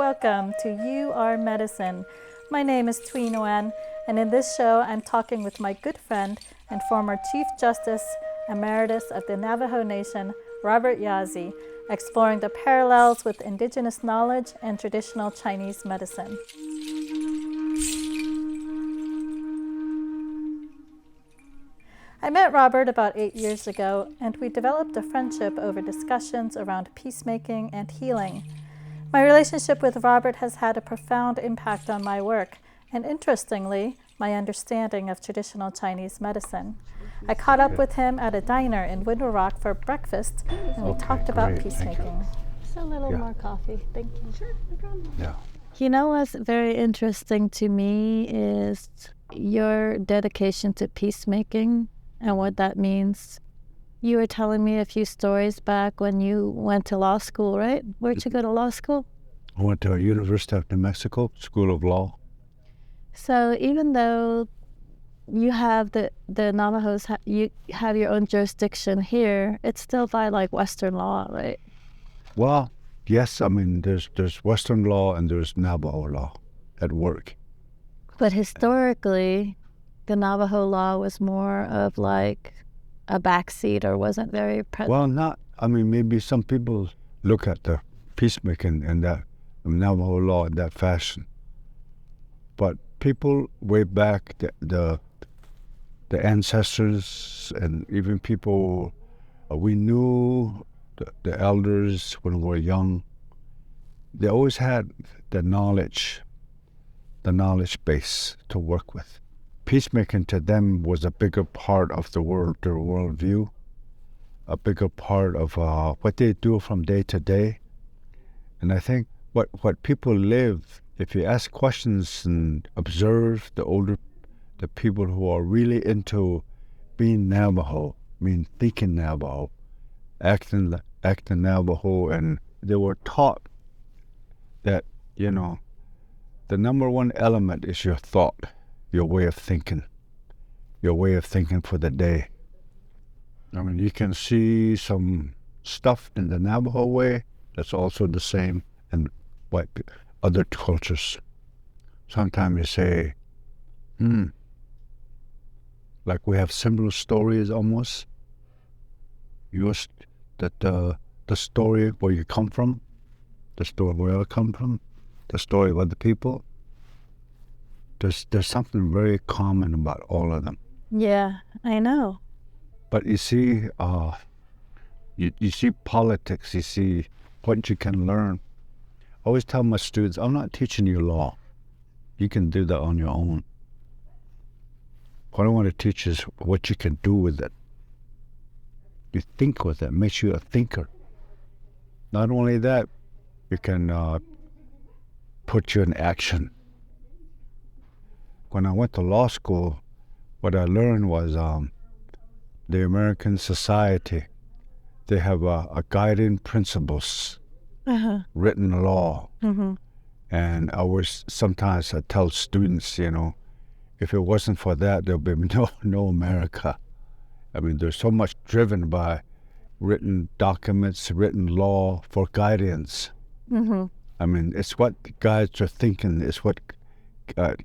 welcome to You Are Medicine. My name is Thuy, and in this show I'm talking with my good friend and former Chief Justice Emeritus of the Navajo Nation, Robert Yazzie, exploring the parallels with indigenous knowledge and traditional Chinese medicine. I met Robert about 8 years ago, and we developed a friendship over discussions around peacemaking and healing. My relationship with Robert has had a profound impact on my work, and interestingly, my understanding of traditional Chinese medicine. I caught up with him at a diner in Window Rock for breakfast, and we talked about peacemaking. Just a little more coffee. Thank you. Sure, no problem. Yeah. You know what's very interesting to me is your dedication to peacemaking and what that means. You were telling me a few stories back when you went to law school, right? Where'd you go to law school? I went to University of New Mexico, School of Law. So even though you have the Navajos, you have your own jurisdiction here, it's still by like Western law, right? Well, yes, I mean, there's Western law and there's Navajo law at work. But historically, the Navajo law was more of like a backseat or wasn't very present. Well, maybe some people look at the peacemaking and that Navajo law in that fashion. But people way back, the ancestors and even people, we knew the elders when we were young, they always had the knowledge base to work with. Peacemaking to them was a bigger part of their worldview, a bigger part of what they do from day to day. And I think what people live, if you ask questions and observe the people who are really into being Navajo, thinking Navajo, acting Navajo, and they were taught that, the number one element is your thought. Your way of thinking for the day. I mean, you can see some stuff in the Navajo way that's also the same in other cultures. Sometimes you say, like we have similar stories almost. The story where you come from, the story where I come from, the story of other people. There's something very common about all of them. Yeah, I know. But you see, you see politics, you see what you can learn. I always tell my students, I'm not teaching you law. You can do that on your own. What I want to teach is what you can do with it. You think with it, makes you a thinker. Not only that, you can put you in action. When I went to law school, what I learned was the American society, they have a guiding principles, written law. Mm-hmm. And sometimes I tell students, if it wasn't for that, there'll be no America. I mean, there's so much driven by written documents, written law for guidance. Mm-hmm. I mean, it's what guides their thinking, it's what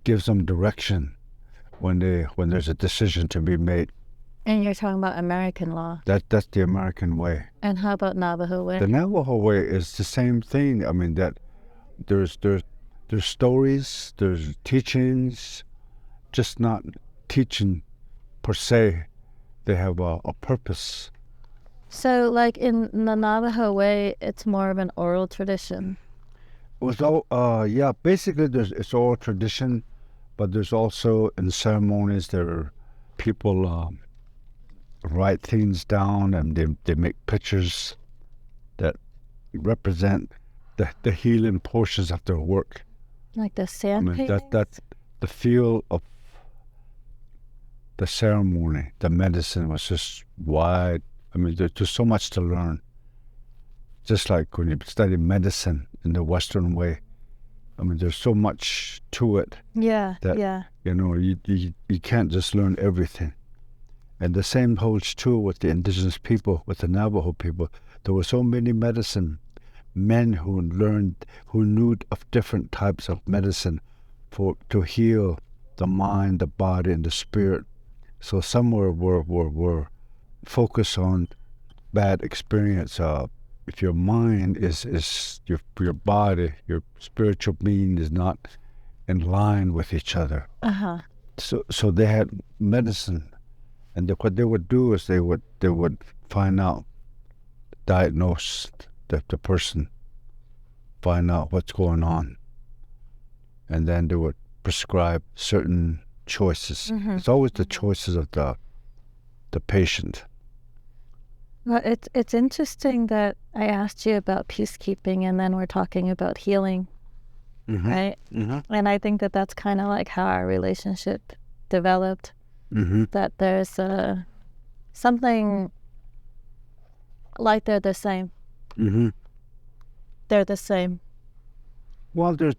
gives them direction when there's a decision to be made. And you're talking about American law. That's the American way. And how about Navajo way? The Navajo way is the same thing. I mean, that there's stories, there's teachings, just not teaching per se. They have a purpose. So, like in the Navajo way, it's more of an oral tradition. Basically it's all tradition, but there's also in ceremonies there are people write things down and they make pictures that represent the healing portions of their work. Like the sand paintings? That's the feel of the ceremony, the medicine was just wide. I mean, there's just so much to learn. Just like when you study medicine in the Western way, I mean, there's so much to it. Yeah, that, yeah. You can't just learn everything. And the same holds true with the indigenous people, with the Navajo people. There were so many medicine men who knew of different types of medicine to heal the mind, the body, and the spirit. So some were focused on bad experience. If your mind is your body, your spiritual being is not in line with each other. So they had medicine, and what they would do is they would find out, diagnose the person, find out what's going on, and then they would prescribe certain choices. It's always the choices of the patient. Well, it's interesting that I asked you about peacekeeping, and then we're talking about healing, right? And I think that that's kind of like how our relationship developed. That there's something like they're the same. They're the same. Well, there's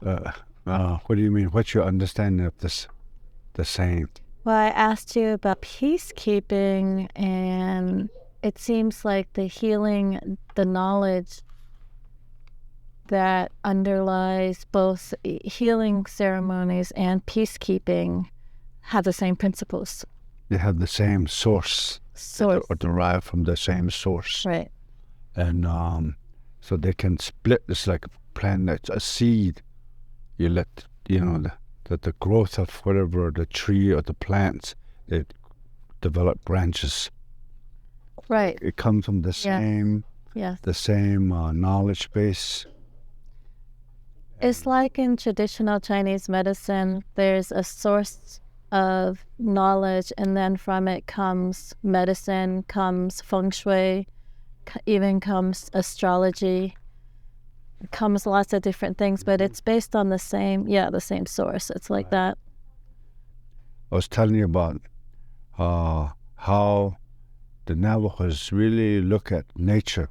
what do you mean? What's your understanding of this? The same. Well, I asked you about peacekeeping, and it seems like the healing, the knowledge that underlies both healing ceremonies and peacekeeping have the same principles. They have the same source. Source. Or derive from the same source. Right. And so they can split. It's like a plant that's a seed. You let, the growth of whatever, the tree or the plants, they develop branches. Right. It comes from the same, the same knowledge base. It's like in traditional Chinese medicine, there's a source of knowledge, and then from it comes medicine, comes feng shui, even comes astrology, comes lots of different things, but it's based on the same source. It's like that. I was telling you about how the Navajos really look at nature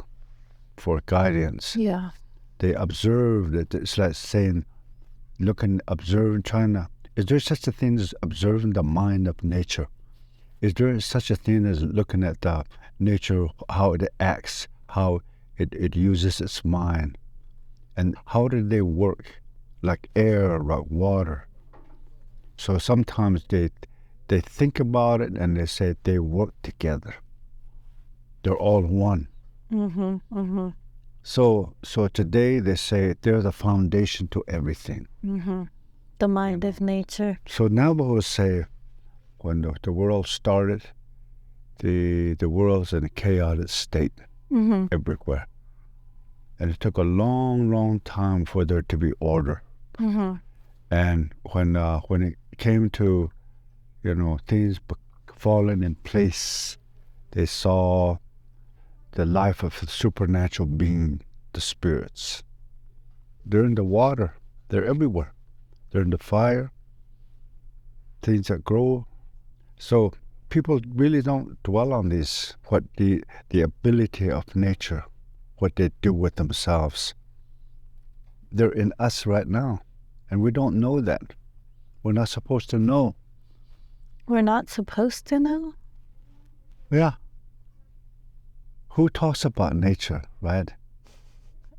for guidance. Yeah. They observe that. It's like saying, observing, trying to. Is there such a thing as observing the mind of nature? Is there such a thing as looking at the nature, how it acts, how it uses its mind, and how do they work, like air, like water? So sometimes they think about it and they say they work together. They're all one. So today they say they're the foundation to everything. The mind of nature. So Navajos say, when the world started, the world's in a chaotic state everywhere. And it took a long, long time for there to be order. And when it came to, things falling in place, they saw the life of the supernatural being, the spirits. They're in the water. They're everywhere. They're in the fire, things that grow. So people really don't dwell on these, what the ability of nature, what they do with themselves. They're in us right now, and we don't know that. We're not supposed to know. We're not supposed to know? Yeah. Who talks about nature, right?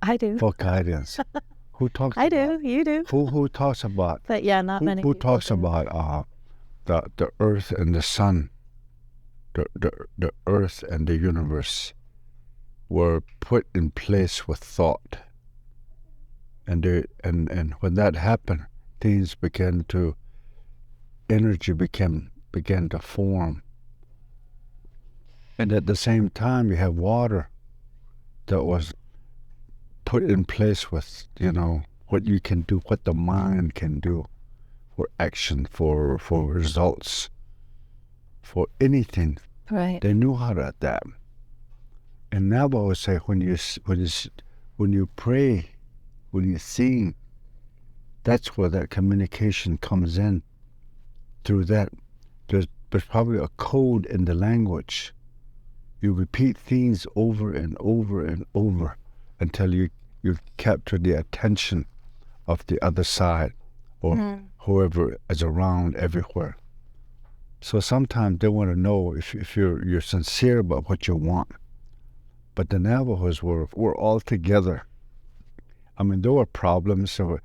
I do. For guidance. Who talks I about, do, you do. Who talks about, But yeah, not many who people talks do. about the earth and the sun, the earth and the universe were put in place with thought. And when that happened, things energy began to form. And at the same time, you have water that was put in place with, what you can do, what the mind can do for action, for results, for anything. Right. They knew how to adapt. And Navajo would say, when you pray, when you sing, that's where that communication comes in. Through that, there's probably a code in the language. You repeat things over and over and over until you capture the attention of the other side, or whoever is around everywhere. So sometimes they want to know if you're sincere about what you want. But the Navajos were all together. I mean, there were problems. So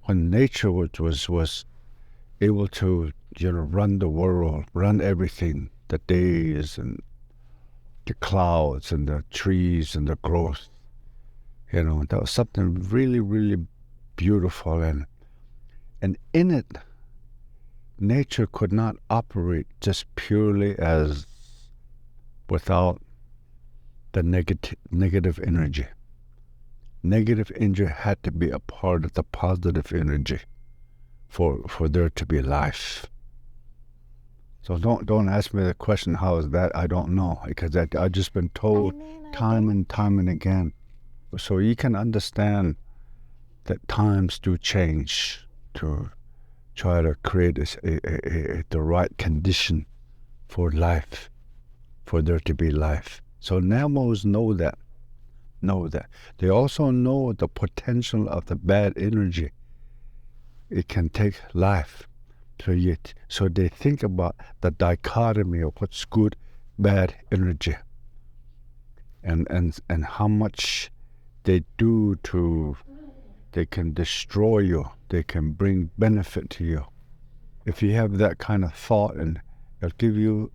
when nature was able to, run the world, run everything, the days and the clouds and the trees and the growth, that was something really, really beautiful. And in it, nature could not operate just purely as without the negative energy. Negative energy had to be a part of the positive energy for there to be life. So don't ask me the question, how is that? I don't know, because I've just been told time and time and again. So you can understand that times do change to try to create the right condition for life, for there to be life. So Navajos know that. They also know the potential of the bad energy. It can take life. So they think about the dichotomy of what's good, bad energy, and how much they can destroy you, they can bring benefit to you. If you have that kind of thought, and it'll give you,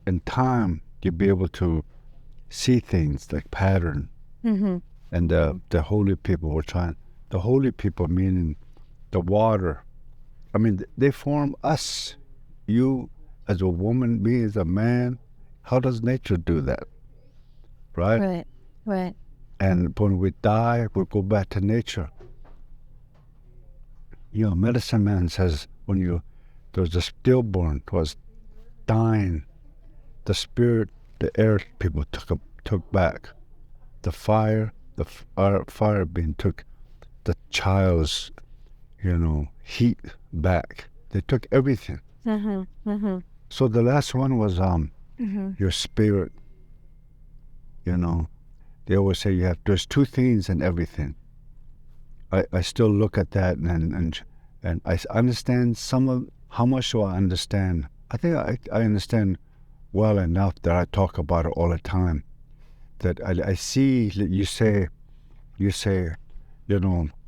in time, you'll be able to see things like pattern. Mm-hmm. And the holy people were trying. The holy people meaning the water. I mean, they form us. You as a woman, me as a man. How does nature do that? Right? Right. And when we die, we go back to nature. Medicine man says there's a stillborn was dying, the spirit, the air people took back. The fire being took the child's, heat back. They took everything. Mm-hmm. Mm-hmm. So the last one was your spirit. They always say there's two things in everything. I still look at that and I understand how much do I understand? I think I understand well enough that I talk about it all the time. That I see that you say,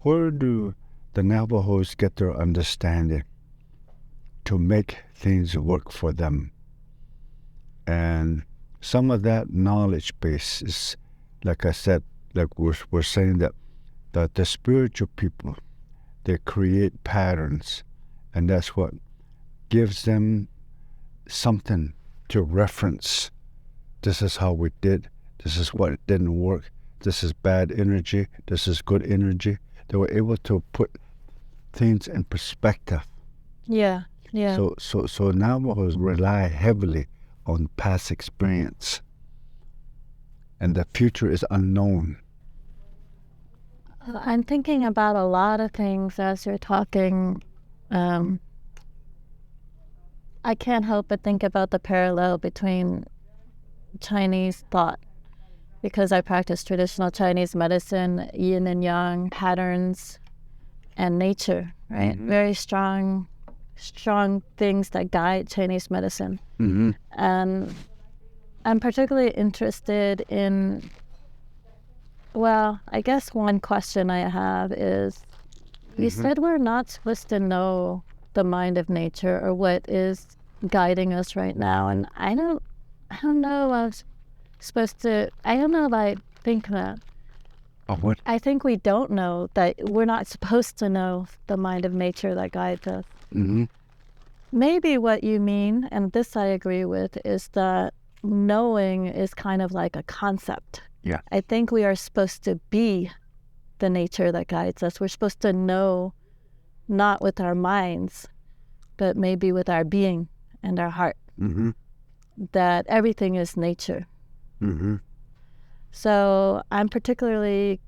where do the Navajos get their understanding to make things work for them? And some of that knowledge base is, like I said, like we're saying that the spiritual people, they create patterns, and that's what gives them something to reference. This is how we did. This is what didn't work. This is bad energy. This is good energy. They were able to put things in perspective. Yeah. So Navajos rely heavily on past experience, and the future is unknown. I'm thinking about a lot of things as you're talking. I can't help but think about the parallel between Chinese thought, because I practice traditional Chinese medicine, yin and yang patterns, and nature, right? Mm-hmm. Very strong things that guide Chinese medicine. Mm-hmm. And I'm particularly interested in, I guess one question I have is, you said we're not supposed to know the mind of nature or what is guiding us right now, and I don't know I don't know if I think that. Oh, what? I think we don't know that we're not supposed to know the mind of nature that guides us. Mm-hmm. Maybe what you mean, and this I agree with, is that knowing is kind of like a concept. Yeah. I think we are supposed to be the nature that guides us. We're supposed to know not with our minds, but maybe with our being and our heart. Mm-hmm. That everything is nature. Mm-hmm. So I'm particularly,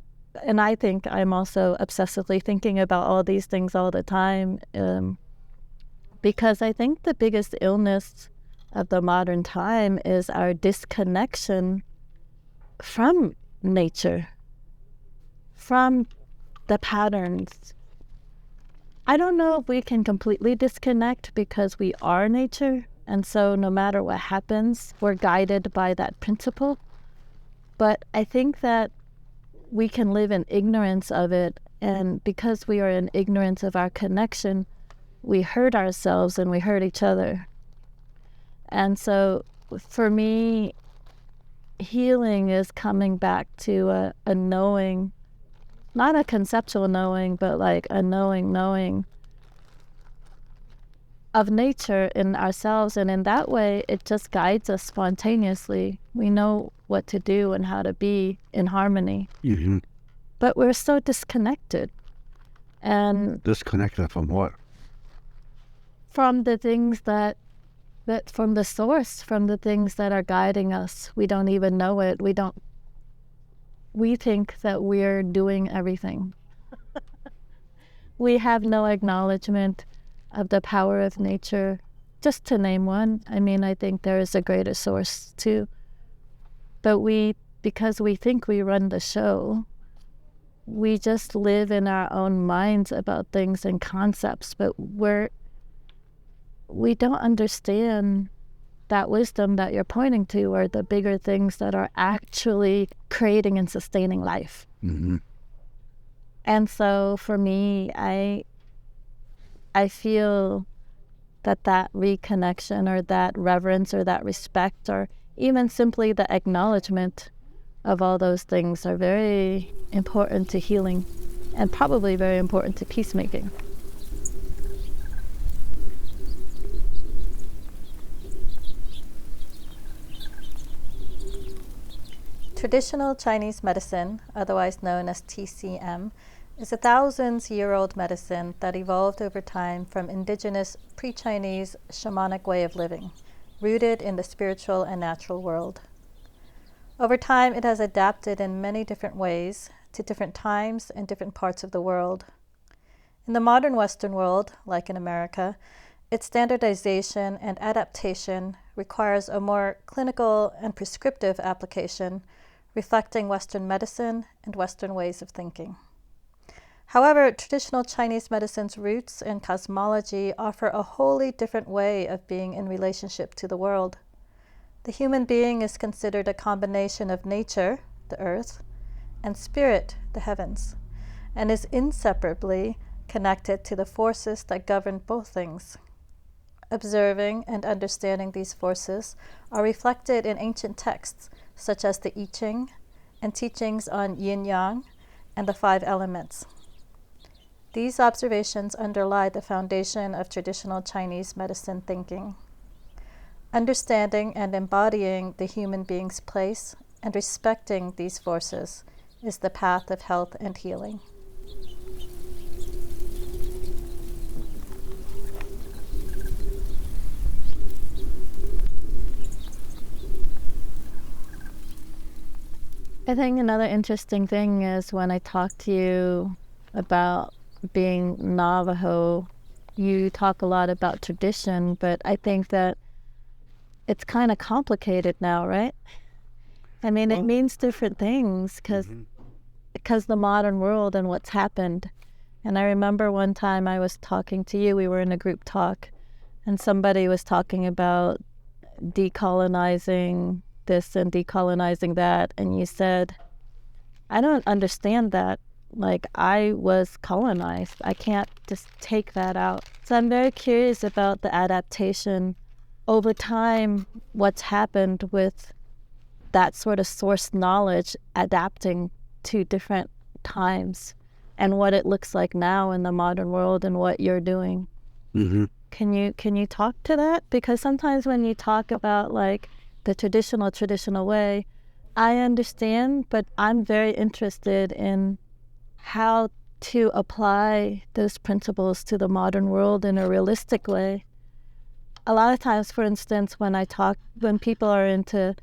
and I think I'm also obsessively thinking about all these things all the time, because I think the biggest illness of the modern time is our disconnection from nature, from the patterns. I don't know if we can completely disconnect because we are nature, and so no matter what happens, we're guided by that principle. But I think that we can live in ignorance of it, and because we are in ignorance of our connection, we hurt ourselves and we hurt each other. And so for me, healing is coming back to a knowing, not a conceptual knowing, but like a knowing of nature in ourselves. And in that way, it just guides us spontaneously. We know what to do and how to be in harmony. Mm-hmm. But we're so disconnected. And Disconnected from what? from the things that from the source, from the things that are guiding us. We don't even know it. We think that we're doing everything. We have no acknowledgement of the power of nature, just to name one. I mean, I think there is a greater source too. But because we think we run the show, we just live in our own minds about things and concepts, but we don't understand that wisdom that you're pointing to, or the bigger things that are actually creating and sustaining life. Mm-hmm. And so for me, I feel that reconnection, or that reverence, or that respect, or even simply the acknowledgement of all those things are very important to healing, and probably very important to peacemaking. Traditional Chinese medicine, otherwise known as TCM, is a thousands-year-old medicine that evolved over time from indigenous pre-Chinese shamanic way of living, rooted in the spiritual and natural world. Over time, it has adapted in many different ways to different times and different parts of the world. In the modern Western world, like in America, its standardization and adaptation requires a more clinical and prescriptive application, reflecting Western medicine and Western ways of thinking. However, traditional Chinese medicine's roots and cosmology offer a wholly different way of being in relationship to the world. The human being is considered a combination of nature, the earth, and spirit, the heavens, and is inseparably connected to the forces that govern both things. Observing and understanding these forces are reflected in ancient texts such as the I Ching and teachings on yin-yang and the 5 elements. These observations underlie the foundation of traditional Chinese medicine thinking. Understanding and embodying the human being's place and respecting these forces is the path of health and healing. I think another interesting thing is when I talk to you about being Navajo, you talk a lot about tradition, but I think that it's kind of complicated now, right? I mean, it means different things because the modern world and what's happened. And I remember one time I was talking to you, we were in a group talk, and somebody was talking about decolonizing this and decolonizing that, and you said, I don't understand that. Like, I was colonized. I can't just take that out. So I'm very curious about the adaptation over time, what's happened with that sort of source knowledge adapting to different times, and what it looks like now in the modern world and what you're doing. Mm-hmm. Can you talk to that? Because sometimes when you talk about like the traditional way, I understand, but I'm very interested in how to apply those principles to the modern world in a realistic way. A lot of times, for instance, when people are into,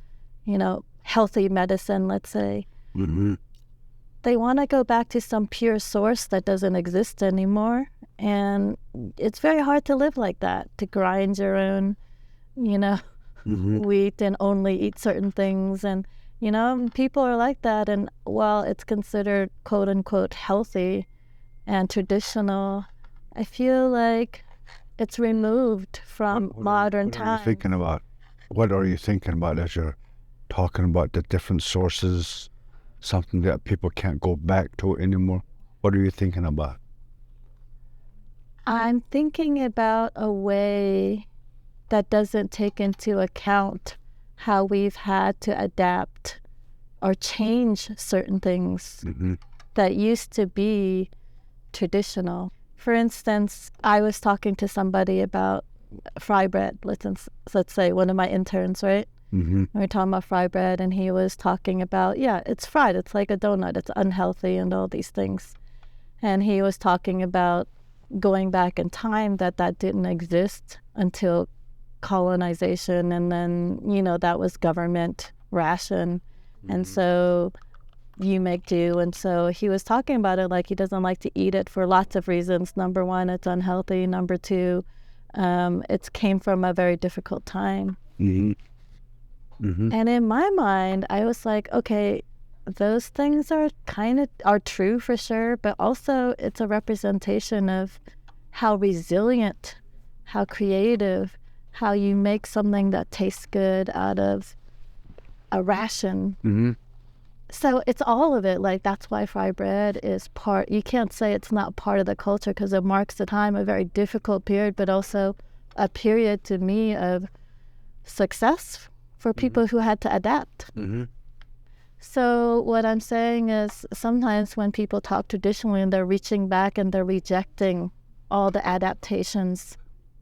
healthy medicine, let's say, Mm-hmm. they want to go back to some pure source that doesn't exist anymore. And it's very hard to live like that, to grind your own, wheat and only eat certain things. And, people are like that. And while it's considered quote unquote healthy and traditional, I feel like it's removed from modern times. What are you thinking about as you're talking about the different sources, something that people can't go back to anymore. What are you thinking about? I'm thinking about a way that doesn't take into account how we've had to adapt or change certain things that used to be traditional. For instance, I was talking to somebody about fry bread. Let's say one of my interns, right? We were talking about fry bread, and he was talking about, yeah, it's fried. It's like a donut. It's unhealthy and all these things. And he was talking about going back in time that didn't exist until colonization, and then, that was government ration. And so you make do. And so he was talking about it like he doesn't like to eat it for lots of reasons. Number one, it's unhealthy. Number two, it came from a very difficult time. And in my mind, I was like, okay, those things are true for sure, but also it's a representation of how resilient, how creative, how you make something that tastes good out of a ration. So it's all of it. Like, that's why fry bread is you can't say it's not part of the culture, because it marks a time, a very difficult period, but also a period to me of success for people who had to adapt. So what I'm saying is, sometimes when people talk traditionally and they're reaching back and they're rejecting all the adaptations,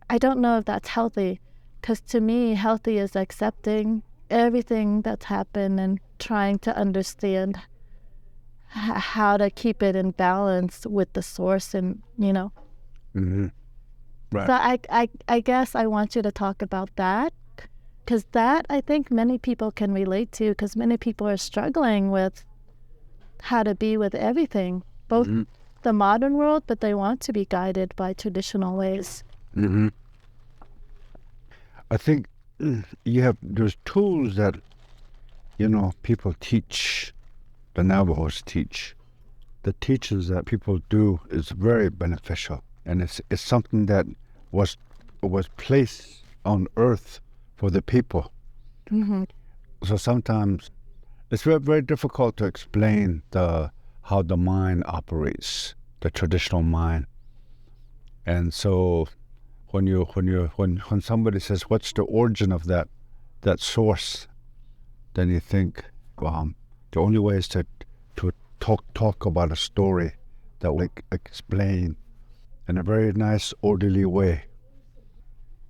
I don't know if that's healthy, because to me, healthy is accepting everything that's happened and trying to understand how to keep it in balance with the source, and Right. So I guess I want you to talk about that, because that I think many people can relate to, because many people are struggling with how to be with everything, both the modern world, but they want to be guided by traditional ways. I think there's tools that, people teach, the Navajos teach. The teachings that people do is very beneficial, and it's something that was placed on earth for the people. So sometimes it's very, very difficult to explain how the mind operates, the traditional mind. And so when somebody says, what's the origin of that source, then you think, the only way is to talk about a story that will explain in a very nice, orderly way.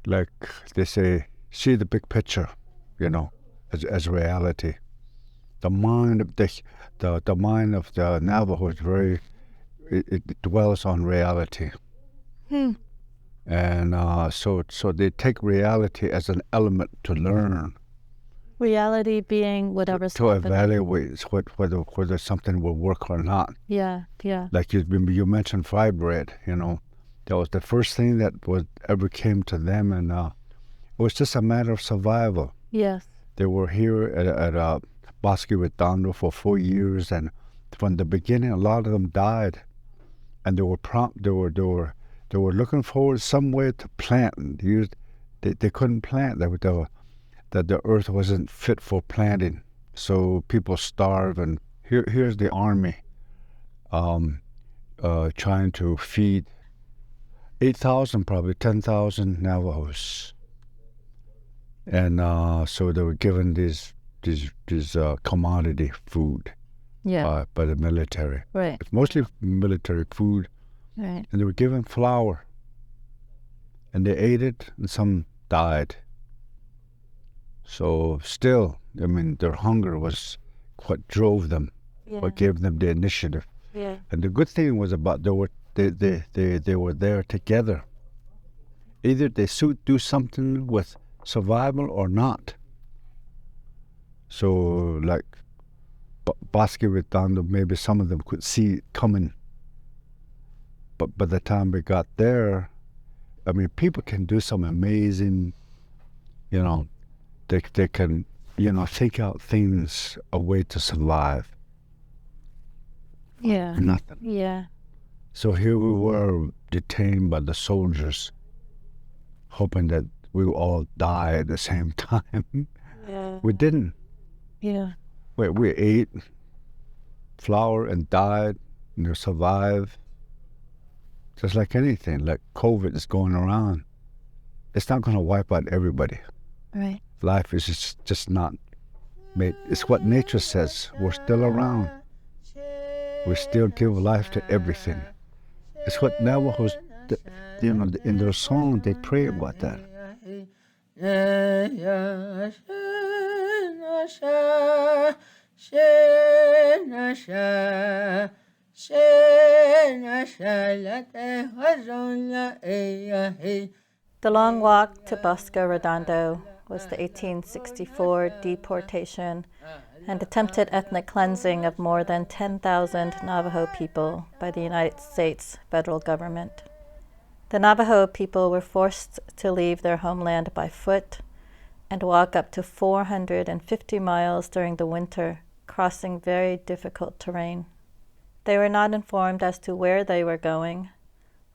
Like they say, see the big picture, as reality. The mind of the mind of the Navajo is it dwells on reality. And so they take reality as an element to learn. Reality being whatever's to happening. Evaluate whether something will work or not. Yeah. Like you mentioned fry bread, that was the first thing that ever came to them, and it was just a matter of survival. Yes. They were here at Bosque Redondo for 4 years, and from the beginning, a lot of them died, and they were looking forward some way to plant. They couldn't plant. That the earth wasn't fit for planting, so people starve. And here's the army trying to feed 8,000, probably 10,000 Navajos, and so they were given these commodity food by the military. Right. It's mostly military food. Right. And they were given flour, and they ate it, and some died. So still, their hunger was what drove them, what gave them the initiative. Yeah. And the good thing was about they were there together. Either they do something with survival or not. So like Bosque Redondo, maybe some of them could see it coming. But by the time we got there, people can do some amazing, they can, think out things, a way to survive. Yeah. Nothing. Yeah. So here we were, detained by the soldiers, hoping that we would all die at the same time. Yeah. We didn't. Yeah. We ate flour and died and survived. Just like anything, like COVID is going around. It's not going to wipe out everybody. Right. Life is just not made. It's what nature says. We're still around. We still give life to everything. It's what Navajos, in their song, they pray about that. The long walk to Bosco Redondo was the 1864 deportation and attempted ethnic cleansing of more than 10,000 Navajo people by the United States federal government. The Navajo people were forced to leave their homeland by foot and walk up to 450 miles during the winter, crossing very difficult terrain. They were not informed as to where they were going,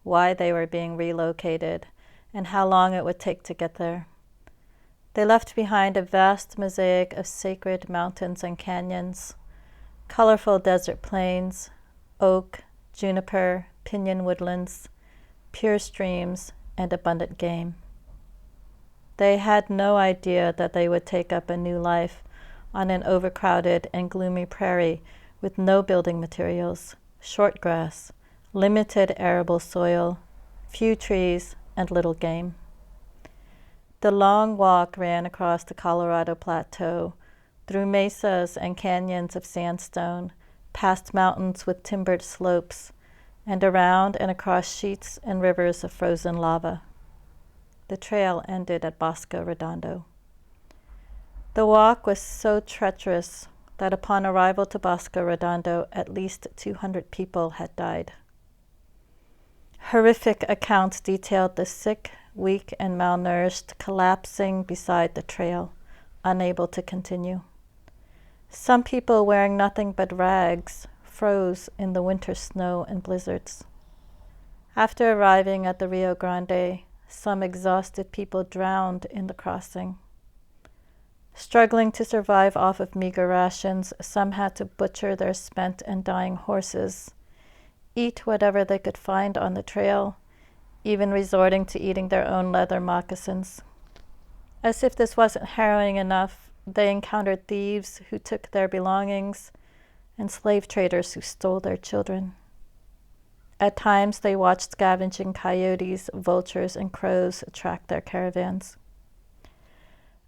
why they were being relocated, and how long it would take to get there. They left behind a vast mosaic of sacred mountains and canyons, colorful desert plains, oak, juniper, pinyon woodlands, pure streams, and abundant game. They had no idea that they would take up a new life on an overcrowded and gloomy prairie with no building materials, short grass, limited arable soil, few trees, and little game. The long walk ran across the Colorado Plateau, through mesas and canyons of sandstone, past mountains with timbered slopes, and around and across sheets and rivers of frozen lava. The trail ended at Bosco Redondo. The walk was so treacherous that upon arrival to Bosco Redondo, at least 200 people had died. Horrific accounts detailed the sick, weak, and malnourished collapsing beside the trail, unable to continue. Some people wearing nothing but rags froze in the winter snow and blizzards. After arriving at the Rio Grande, some exhausted people drowned in the crossing. Struggling to survive off of meager rations, some had to butcher their spent and dying horses, eat whatever they could find on the trail, even resorting to eating their own leather moccasins. As if this wasn't harrowing enough, they encountered thieves who took their belongings and slave traders who stole their children. At times, they watched scavenging coyotes, vultures, and crows track their caravans.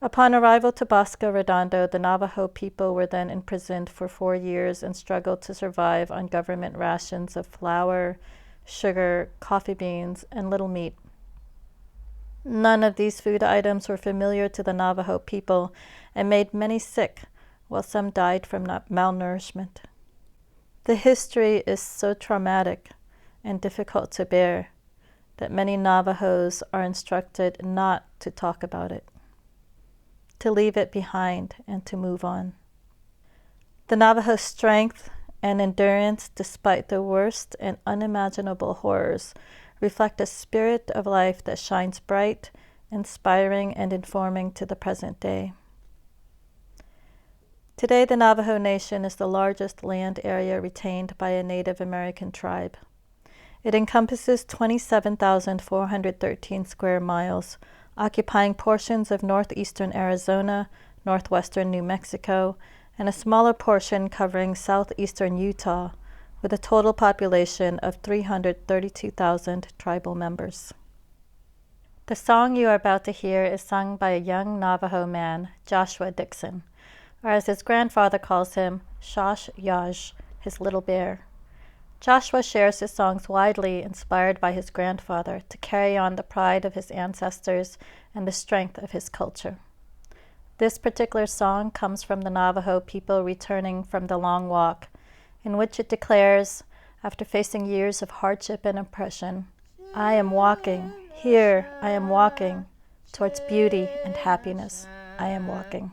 Upon arrival to Bosco Redondo, the Navajo people were then imprisoned for 4 years and struggled to survive on government rations of flour, sugar, coffee beans, and little meat. None of these food items were familiar to the Navajo people and made many sick, while some died from malnourishment. The history is so traumatic and difficult to bear that many Navajos are instructed not to talk about it, to leave it behind and to move on. The Navajo strength and endurance, despite the worst and unimaginable horrors, reflect a spirit of life that shines bright, inspiring, and informing to the present day. Today, the Navajo Nation is the largest land area retained by a Native American tribe. It encompasses 27,413 square miles, occupying portions of northeastern Arizona, northwestern New Mexico, and a smaller portion covering southeastern Utah, with a total population of 332,000 tribal members. The song you are about to hear is sung by a young Navajo man, Joshua Dixon, or as his grandfather calls him, Shosh Yaj, his little bear. Joshua shares his songs widely, inspired by his grandfather, to carry on the pride of his ancestors and the strength of his culture. This particular song comes from the Navajo people returning from the long walk, in which it declares, after facing years of hardship and oppression, I am walking, here I am walking, towards beauty and happiness I am walking.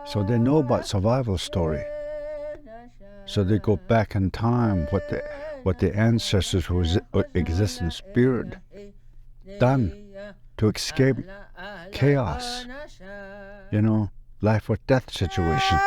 So they know about survival story. So they go back in time, what the ancestors who exist in spirit done to escape chaos, life or death situation.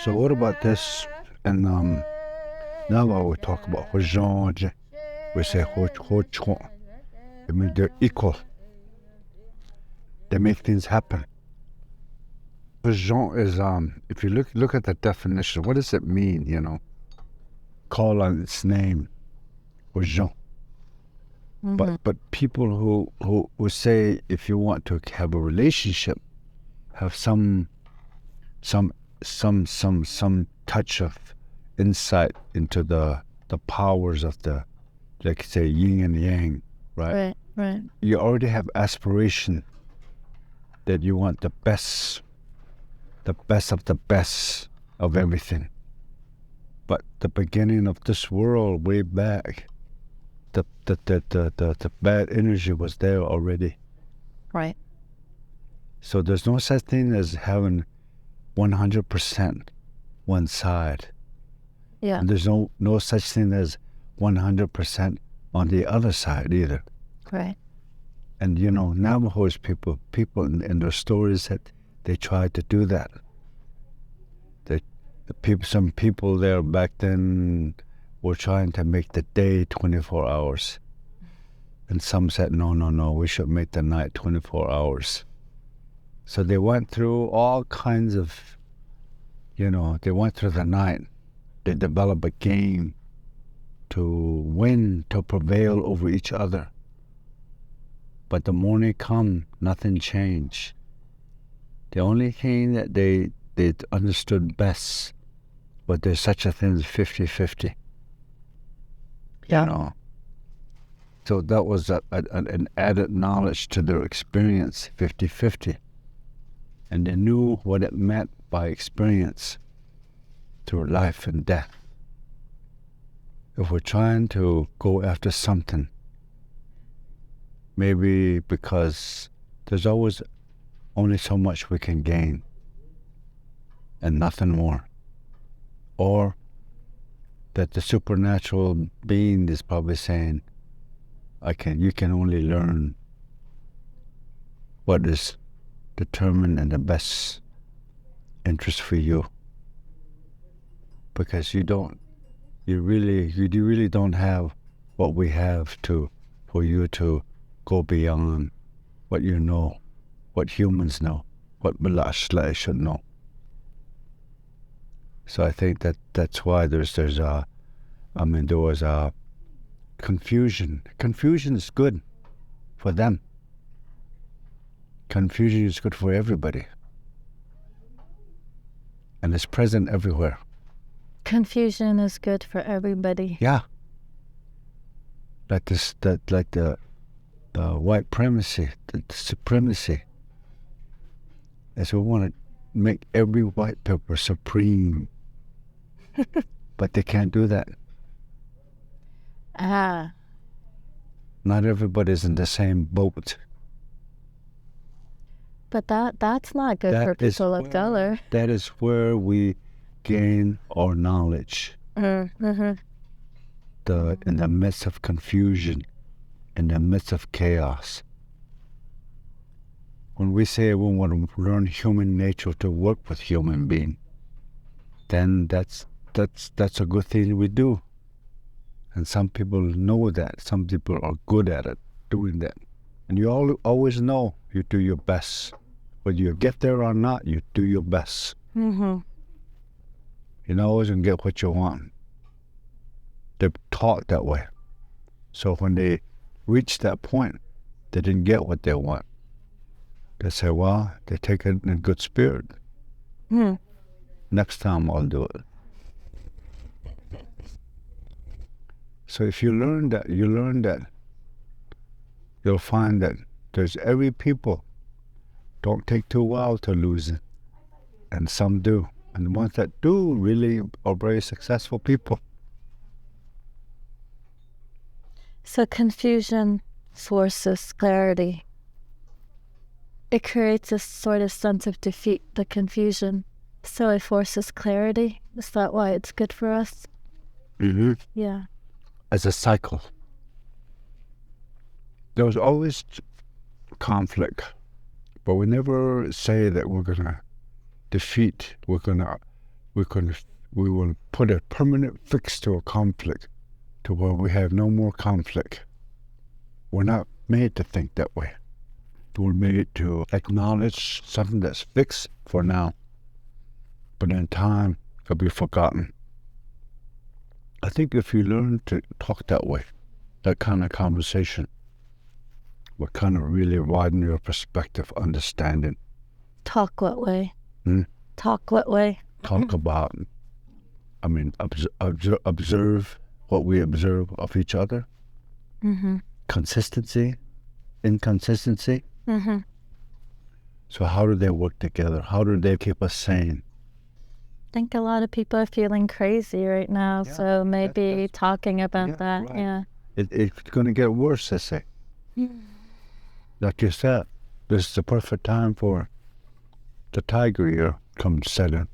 So what about this? And Navajo we talk about Hojange, we say Hochon. I mean they're equal. They make things happen. Hojan is if you look at the definition, what does it mean? Call on its name, Hojan. Mm-hmm. But people who say if you want to have a relationship, have some touch of insight into the powers of the, like say, yin and yang, right? Right. You already have aspiration that you want the best of the best of everything. But the beginning of this world, way back, the bad energy was there already. Right. So there's no such thing as having 100% one side. Yeah. And there's no such thing as 100% on the other side either. Right. And Navajo's people in their stories that they tried to do that. Some people there back then were trying to make the day 24 hours. And some said, no, we should make the night 24 hours. So they went through all kinds of, they went through the night. They developed a game to win, to prevail over each other. But the morning come, nothing changed. The only thing that they understood best was there's such a thing as 50-50. Yeah. So that was an added knowledge to their experience, 50-50. And they knew what it meant by experience through life and death. If we're trying to go after something, maybe because there's always only so much we can gain and nothing more. Or that the supernatural being is probably saying, you can only learn what is determined in the best interest for you. Because you really don't have what we have for you to go beyond what you know, what humans know, what Malashla should know. So I think that's why there was a confusion. Confusion is good for them. Confusion is good for everybody. And it's present everywhere. Confusion is good for everybody. Yeah. Like the white primacy, the supremacy. As we want to make every white people supreme. But they can't do that. Not everybody's in the same boat. But that's not good for people of color. That is where we gain our knowledge. Mm-hmm. In the midst of confusion, in the midst of chaos. When we say we want to learn human nature to work with human being, then that's a good thing we do. And some people know that. Some people are good at it, doing that. And you always know you do your best whether you get there or not, you do your best. Mm-hmm. You're not always going to get what you want. They're taught that way. So when they reach that point, they didn't get what they want. They say, well, they take it in good spirit. Mm. Next time I'll do it. So if you learn that, you'll find that there's every people don't take too well to lose it. And some do. And the ones that do really are very successful people. So confusion forces clarity. It creates a sort of sense of defeat, the confusion. So it forces clarity. Is that why it's good for us? Mm-hmm. Yeah. As a cycle. There was always conflict, but we never say that we're gonna defeat. We will put a permanent fix to a conflict, to where we have no more conflict. We're not made to think that way. We're made to acknowledge something that's fixed for now, but in time it'll be forgotten. I think if you learn to talk that way, that kind of conversation will kind of really widen your perspective, understanding. Talk what way? Hmm? Talk what way? Talk about, observe what we observe of each other. Mm-hmm. Consistency, inconsistency. Mm-hmm. So how do they work together? How do they keep us sane? I think a lot of people are feeling crazy right now, Yeah, so maybe that's- talking about yeah, that, right. yeah. It's going to get worse, I say. Like you said, this is the perfect time for the tiger year come set in.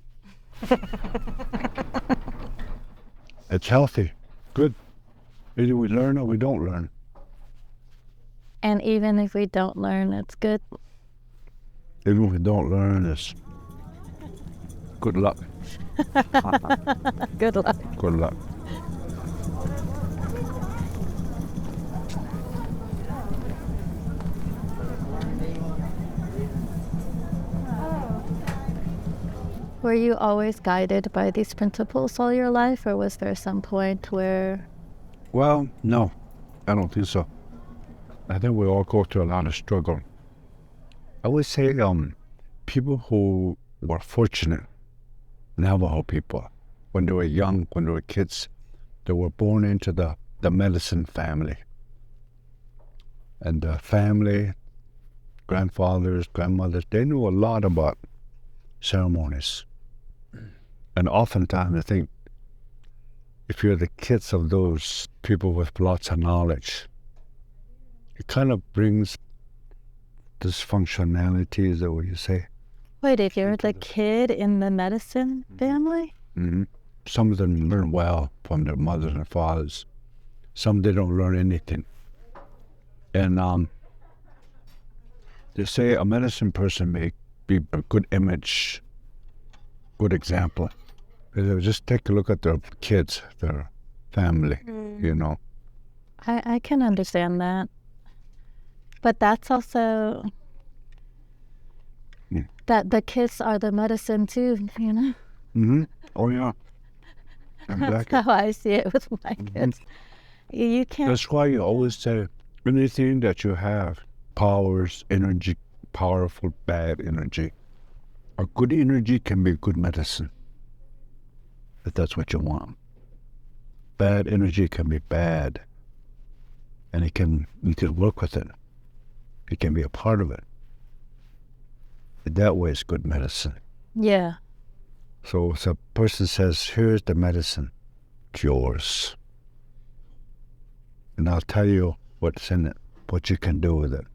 It's healthy, good. Either we learn or we don't learn. And even if we don't learn, it's good. Even if we don't learn, it's good luck. Good luck. Good luck. Were you always guided by these principles all your life, or was there some point where... Well, no, I don't think so. I think we all go through a lot of struggle. I would say people who were fortunate, Navajo people, when they were young, when they were kids, they were born into the medicine family. And the family, grandfathers, grandmothers, they knew a lot about ceremonies. And oftentimes, I think, if you're the kids of those people with lots of knowledge, it kind of brings this functionality, is that what you say? Wait, if you're the kid in the medicine family? Mm-hmm. Some of them learn well from their mothers and fathers. Some they don't learn anything. And they say a medicine person may be a good image, good example. Just take a look at their kids, their family, you know. I can understand that. But that's also... Yeah. that the kids are the medicine too, you know? Mm-hmm. Oh, yeah. Exactly. That's how I see it with my kids. You can't... That's why you always say, anything that you have, powers, energy, powerful, bad energy, a good energy can be good medicine, if that's what you want. Bad energy can be bad, and you can work with it. It can be a part of it. That way it's good medicine. Yeah. So a person says, here's the medicine, it's yours. And I'll tell you what's in it, what you can do with it.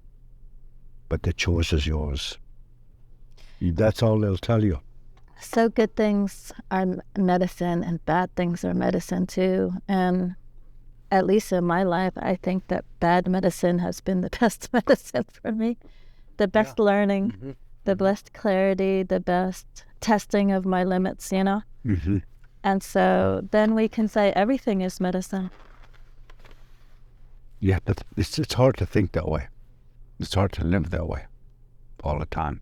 But the choice is yours. That's all they'll tell you. So good things are medicine and bad things are medicine too. And at least in my life, I think that bad medicine has been the best medicine for me. The best learning, Mm-hmm. the best clarity, the best testing of my limits, you know? Mm-hmm. And so then we can say everything is medicine. Yeah, it's hard to think that way. It's hard to live that way all the time.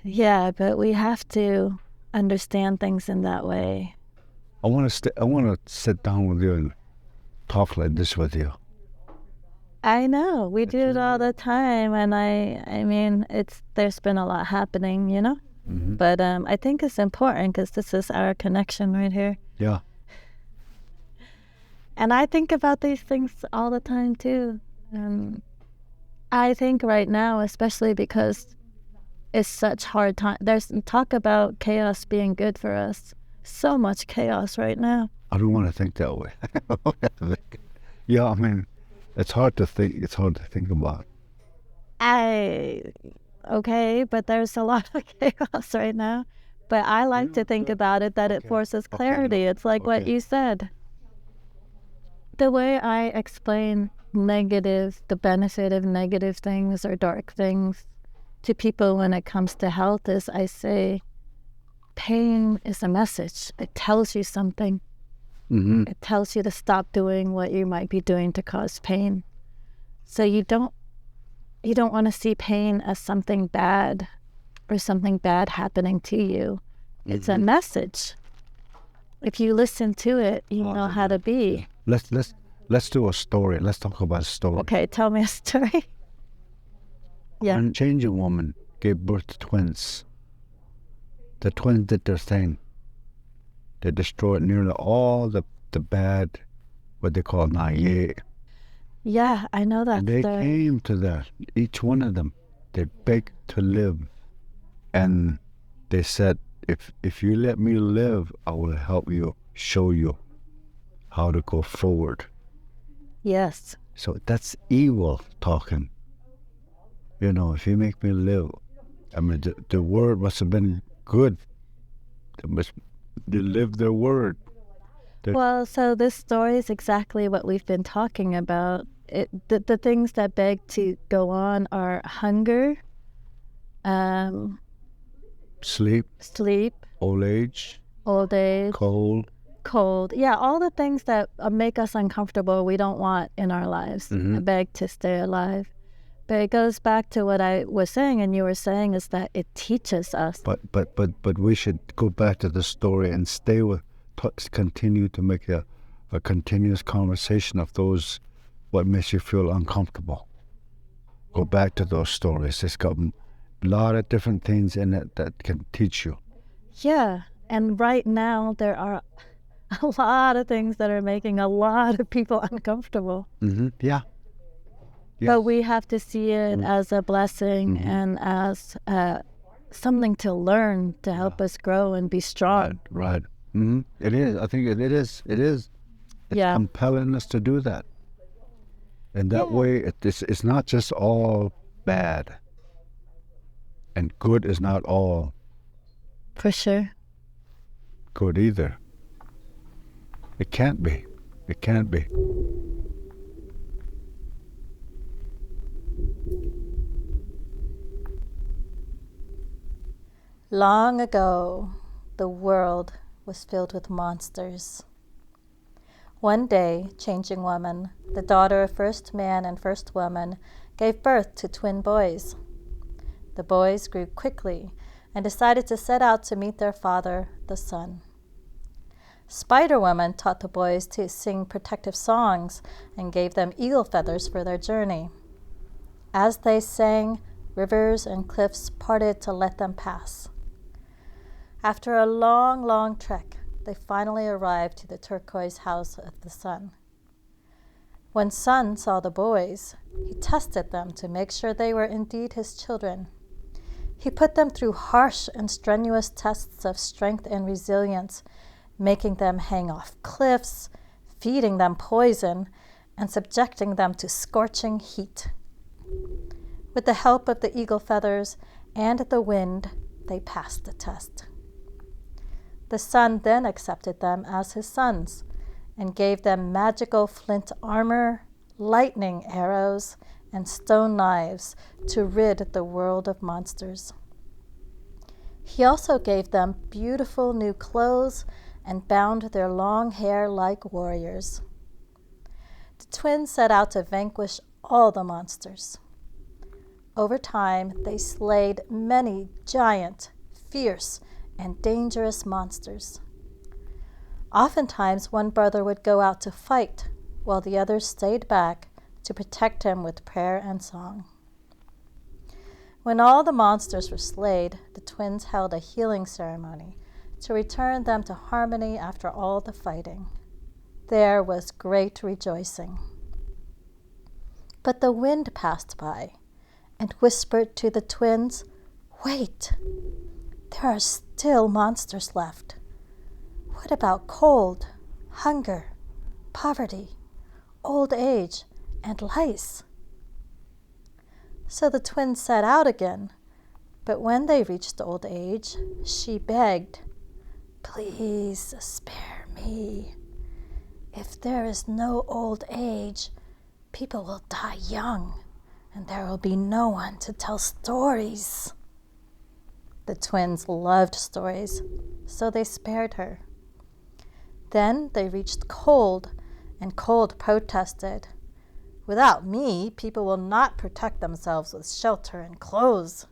Yeah, but we have to understand things in that way. I want to sit down with you and talk like this with you. I know we do it all the time, and I mean, there's been a lot happening, you know. Mm-hmm. But I think it's important because this is our connection right here. Yeah. And I think about these things all the time too. I think right now, especially because it's such hard time. There's talk about chaos being good for us. So much chaos right now. I don't want to think that way. Yeah, I mean, it's hard to think. It's hard to think about. Okay, but there's a lot of chaos right now. But I like to think about it that it forces clarity. It's like what you said. The way I explain the benefit of negative things or dark things to people when it comes to health is I say, pain is a message. It tells you something. Mm-hmm. It tells you to stop doing what you might be doing to cause pain. So you don't want to see pain as something bad or something bad happening to you. It's a message. If you listen to it, you know how to be. Let's do a story. Let's talk about a story. Okay, tell me a story. Yeah. One changing woman gave birth to twins. The twins did their thing. They destroyed nearly all the bad, what they call naye. Yeah, I know that And they story. came to that, each one of them. They begged to live. And they said, if you let me live, I will help you, show you how to go forward. Yes. So that's evil talking. You know, if you make me live, I mean, the word must have been good. They lived their word. Well, so this story is exactly what we've been talking about. The things that beg to go on are hunger, Sleep, sleep, old age, old age, cold. Yeah, all the things that make us uncomfortable we don't want in our lives. Mm-hmm. Beg to stay alive. But it goes back to what I was saying and you were saying is that it teaches us. But we should go back to the story and stay with, continue to make a continuous conversation of those, what makes you feel uncomfortable. Go back to those stories. It's got a lot of different things in it that can teach you. Yeah, and right now there are a lot of things that are making a lot of people uncomfortable. Mm-hmm. Yeah. But we have to see it as a blessing and as something to learn to help us grow and be strong. Right. Mm-hmm. It is. I think it is. It's compelling us to do that. And that way, it's not just all bad. And good is not all For sure. good either. It can't be. It can't be. Long ago, the world was filled with monsters. One day, Changing Woman, the daughter of first man and first woman, gave birth to twin boys. The boys grew quickly and decided to set out to meet their father, the sun. Spider Woman taught the boys to sing protective songs and gave them eagle feathers for their journey. As they sang, rivers and cliffs parted to let them pass. After a long, long trek, they finally arrived to the turquoise house of the sun. When Sun saw the boys, he tested them to make sure they were indeed his children. He put them through harsh and strenuous tests of strength and resilience, making them hang off cliffs, feeding them poison, and subjecting them to scorching heat. With the help of the eagle feathers and the wind, they passed the test. The sun then accepted them as his sons and gave them magical flint armor, lightning arrows, and stone knives to rid the world of monsters. He also gave them beautiful new clothes and bound their long hair like warriors. The twins set out to vanquish all the monsters. Over time, they slayed many giant, fierce, and dangerous monsters. Oftentimes, one brother would go out to fight, while the others stayed back to protect him with prayer and song. When all the monsters were slayed, the twins held a healing ceremony to return them to harmony after all the fighting. There was great rejoicing. But the wind passed by and whispered to the twins, "Wait, there are still monsters left. What about cold, hunger, poverty, old age, and lice?" So the twins set out again, but when they reached old age, she begged, "Please spare me. If there is no old age, people will die young, and there will be no one to tell stories." The twins loved stories, so they spared her. Then they reached cold, and cold protested, "Without me, people will not protect themselves with shelter and clothes."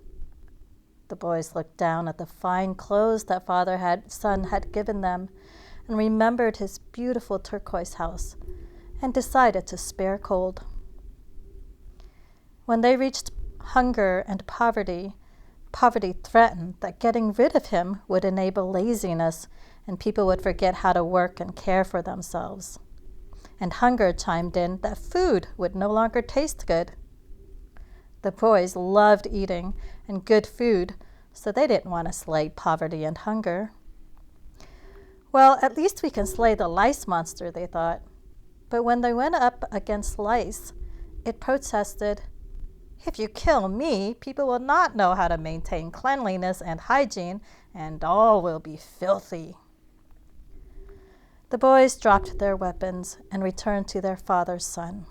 The boys looked down at the fine clothes that son had given them and remembered his beautiful turquoise house and decided to spare cold. When they reached hunger and poverty threatened that getting rid of him would enable laziness and people would forget how to work and care for themselves. And hunger chimed in that food would no longer taste good. The boys loved eating and good food, so they didn't want to slay poverty and hunger. Well, at least we can slay the lice monster, they thought. But when they went up against lice, it protested, "If you kill me, people will not know how to maintain cleanliness and hygiene, and all will be filthy." The boys dropped their weapons and returned to their father's son.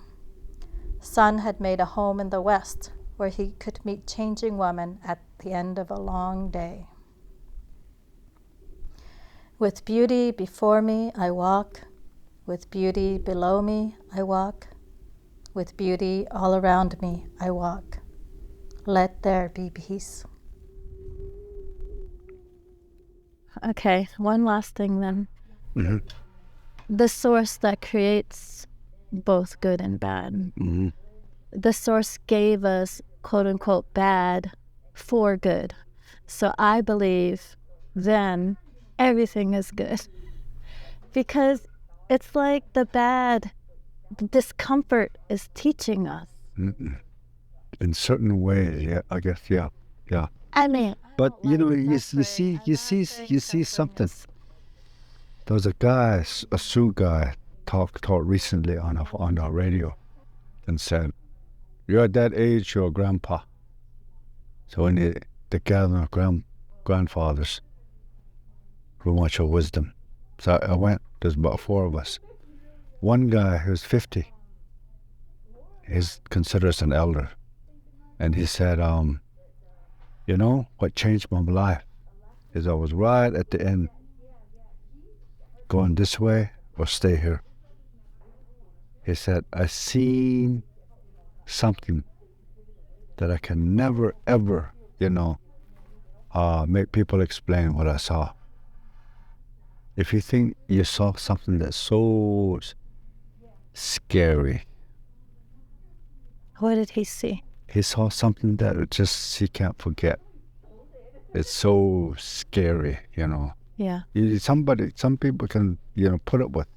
Son had made a home in the west where he could meet changing women at the end of a long day. With beauty before me I walk, with beauty below me I walk, with beauty all around me I walk. Let there be peace. Okay, one last thing then. Mm-hmm. The source that creates both good and bad. Mm-hmm. The source gave us, quote unquote, bad for good. So I believe then everything is good. Because it's like the discomfort is teaching us. Mm-mm. In certain ways, yeah, I guess, yeah. I mean, But you see something. There was a guy, a Sioux guy, talked recently on our radio, and said, "You're at that age, you're a grandpa." So when the gathering of grandfathers, we want your wisdom. So I went. There's about 4 of us. One guy who's 50, he's considered as an elder, and he said, "You know what changed my life is I was right at the end, going this way or stay here." He said, "I seen something that I can never ever, make people explain what I saw." If you think you saw something that's so scary, what did he see? he saw something that he can't forget. It's so scary, Yeah. Some people can, put up with,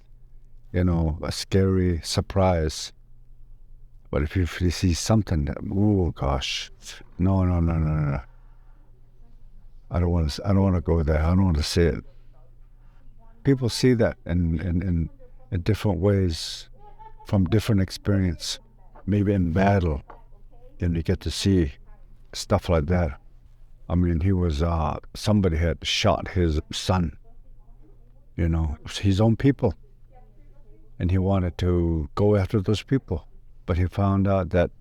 a scary surprise. But if you see something that, oh gosh, no. I don't want to go there. I don't want to see it. People see that in different ways, from different experience. Maybe in battle, you get to see stuff like that. I mean, he was, somebody had shot his son, his own people. And he wanted to go after those people. But he found out that,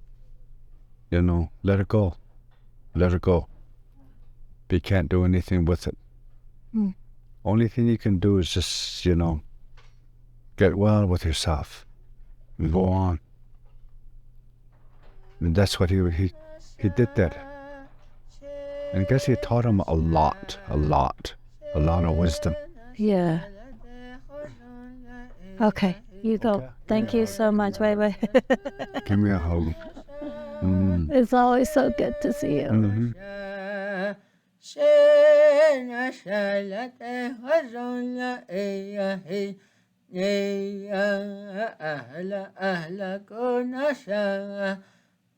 let it go. Let it go. But you can't do anything with it. Only thing you can do is just, get well with yourself and go on. And that's what he he did that. And I guess he taught him a lot of wisdom. Yeah. Okay, you go. Okay. Thank you so much. Bye bye. Give me a hug. Mm. It's always so good to see you. Mhm.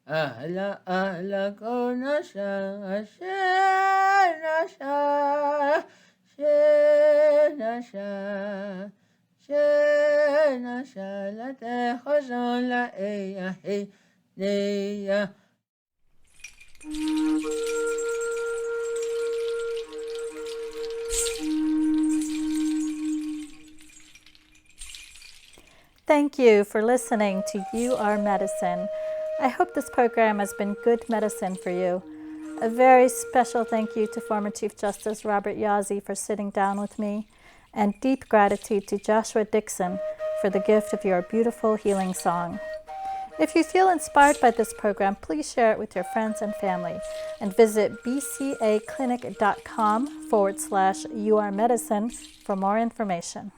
أهلا أهلا كون شا شينا شا لا تخجل لا إيه هي ليا. Thank you for listening to You Are Medicine. I hope this program has been good medicine for you. A very special thank you to former Chief Justice Robert Yazzie for sitting down with me, and deep gratitude to Joshua Dixon for the gift of your beautiful healing song. If you feel inspired by this program, please share it with your friends and family, and visit bcaclinic.com/yourmedicine for more information.